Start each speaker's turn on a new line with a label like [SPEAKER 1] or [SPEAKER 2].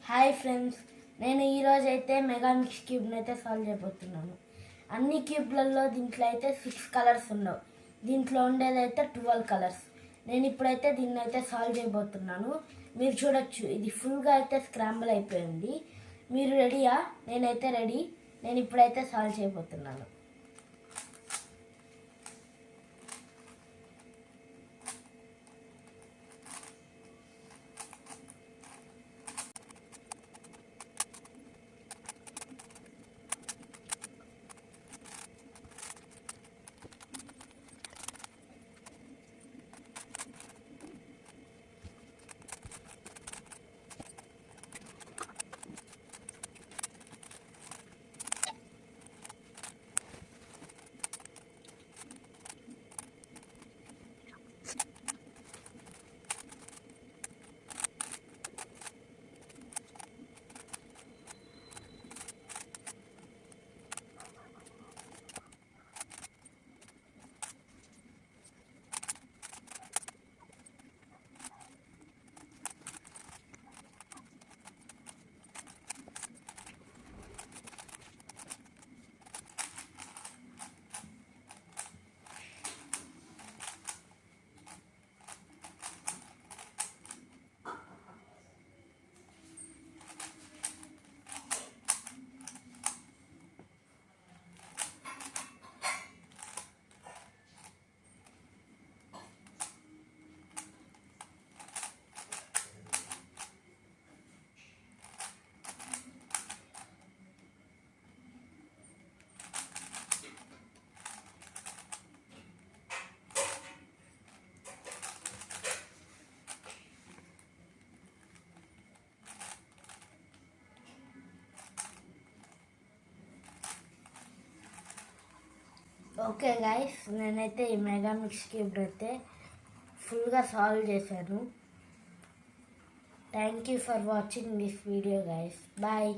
[SPEAKER 1] Hi friends, నేను ఈరోజు అయితే మెగా మిక్స్ క్యూబ్ని అయితే సాల్వ్ చేయబోతున్నాను. అన్ని క్యూబ్లలో దీంట్లో అయితే 6 కలర్స్ ఉండవు. దీంట్లో ఉండేదైతే 12 కలర్స్. నేను ఇప్పుడైతే దీన్ని అయితే సాల్వ్ చేయబోతున్నాను. మీరు చూడొచ్చు, ఇది ఫుల్గా అయితే స్క్రాంబుల్ అయిపోయింది. మీరు రెడీయా? నేనైతే రెడీ. నేను ఇప్పుడైతే సాల్వ్ చేయబోతున్నాను. ఓకే గైస్, నేనైతే ఈ మెగా మిక్స్ క్యూబ్ అయితే ఫుల్గా సాల్వ్ చేశాను. Thank you for watching this video guys. Bye.